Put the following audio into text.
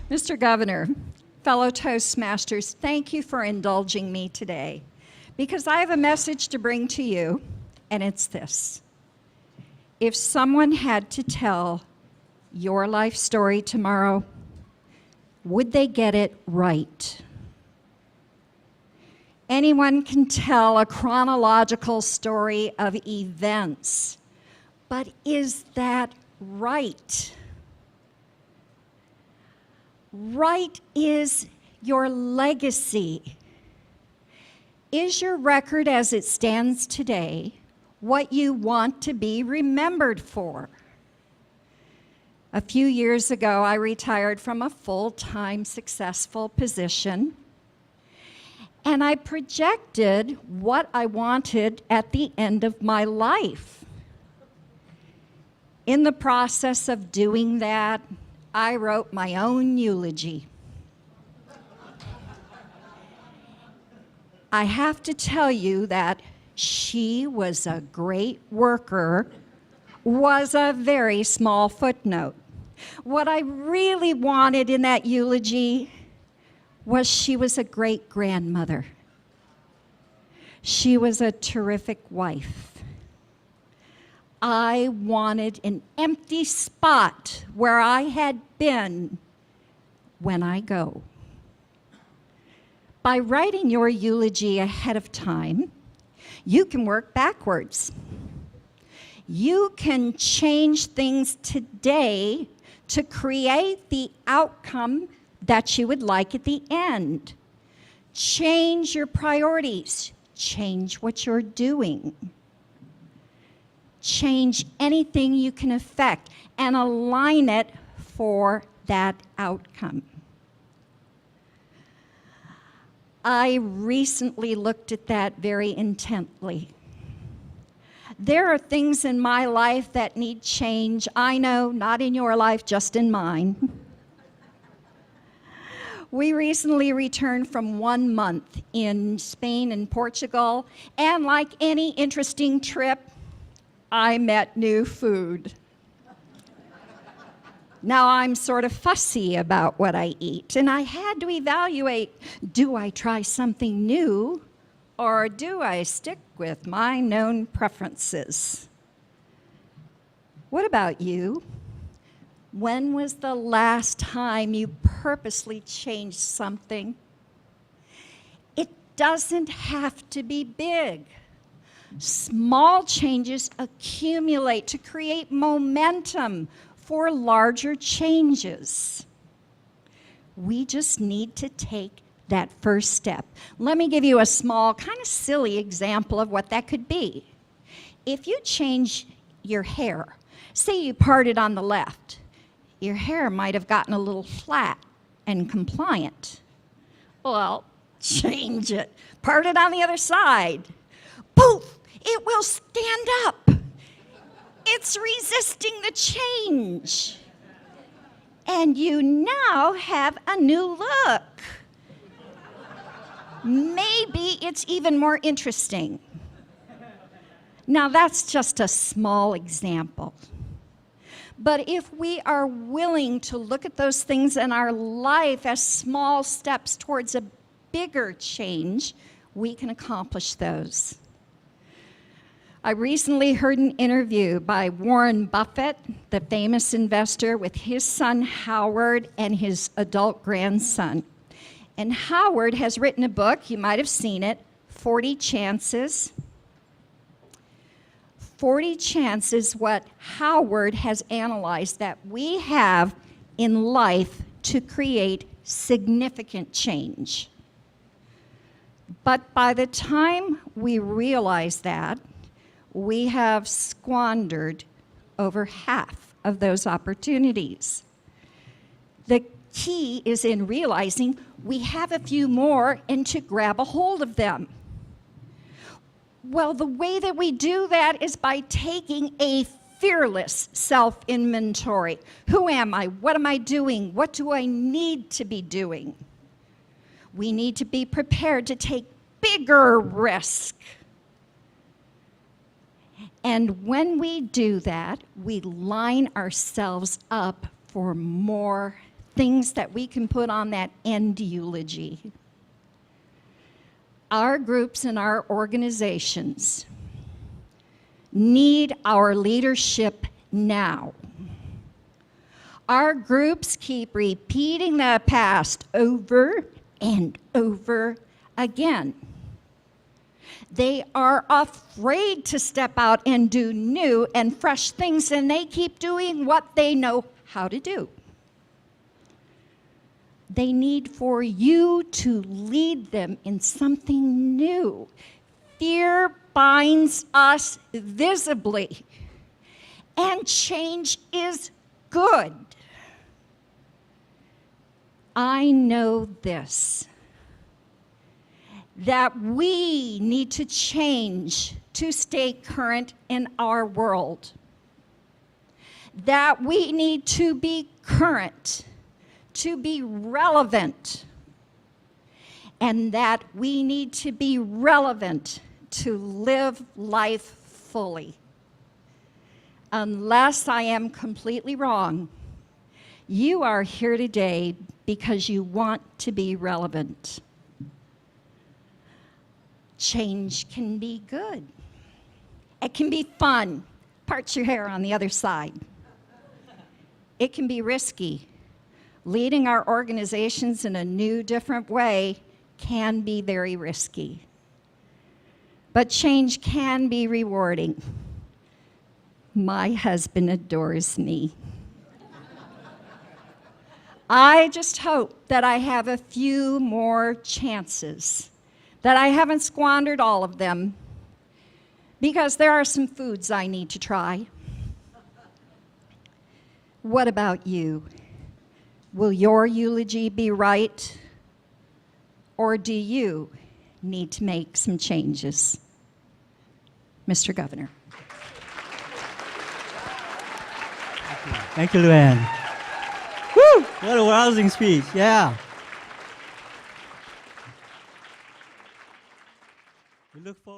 Mr. Governor, fellow Toastmasters, thank you for indulging me today, because I have a message to bring to you, and it's this. If someone had to tell your life story tomorrow, would they get it right? Anyone can tell a chronological story of events, but is that right? Right is your legacy. Is your record as it stands today what you want to be remembered for? A few years ago, I retired from a full-time successful position, and I projected what I wanted at the end of my life. In the process of doing that, I wrote my own eulogy. I have to tell you that she was a great worker was a very small footnote. What I really wanted in that eulogy was she was a great grandmother. She was a terrific wife. I wanted an empty spot where I had been when I go. By writing your eulogy ahead of time, you can work backwards. You can change things today to create the outcome that you would like at the end. Change your priorities. Change what you're doing. Change anything you can affect and align it for that outcome. I recently looked at that very intently. There are things in my life that need change. I know, not in your life, just in mine. We recently returned from 1 month in Spain and Portugal, and like any interesting trip, I met new food. Now I'm sort of fussy about what I eat, and I had to evaluate, do I try something new, or do I stick with my known preferences? What about you? When was the last time you purposely changed something? It doesn't have to be big. Small changes accumulate to create momentum for larger changes. We just need to take that first step. Let me give you a small, kind of silly example of what that could be. If you change your hair, say you parted on the left, your hair might have gotten a little flat and compliant. Well, change it. Part it on the other side. Poof! It will stand up. It's resisting the change. And you now have a new look. Maybe it's even more interesting. Now, that's just a small example. But if we are willing to look at those things in our life as small steps towards a bigger change, we can accomplish those. I recently heard an interview by Warren Buffett, the famous investor, with his son Howard and his adult grandson. And Howard has written a book, you might have seen it, 40 Chances. 40 Chances, what Howard has analyzed that we have in life to create significant change. But by the time we realize that, we have squandered over half of those opportunities. The key is in realizing we have a few more and to grab a hold of them. Well, the way that we do that is by taking a fearless self-inventory. Who am I? What am I doing? What do I need to be doing? We need to be prepared to take bigger risk. And when we do that, we line ourselves up for more things that we can put on that end eulogy. Our groups and our organizations need our leadership now. Our groups keep repeating the past over and over again. They are afraid to step out and do new and fresh things, and they keep doing what they know how to do. They need for you to lead them in something new. Fear binds us visibly, and change is good. I know this, that we need to change to stay current in our world, that we need to be current, to be relevant, and that we need to be relevant to live life fully. Unless I am completely wrong, you are here today because you want to be relevant. Change can be good. It can be fun. Part your hair on the other side. It can be risky. Leading our organizations in a new, different way can be very risky. But change can be rewarding. My husband adores me. I just hope that I have a few more chances, that I haven't squandered all of them, because there are some foods I need to try. What about you? Will your eulogy be right, or do you need to make some changes? Mr. Governor. Thank you, Luann. Woo! What a rousing speech. Yeah. We look forward.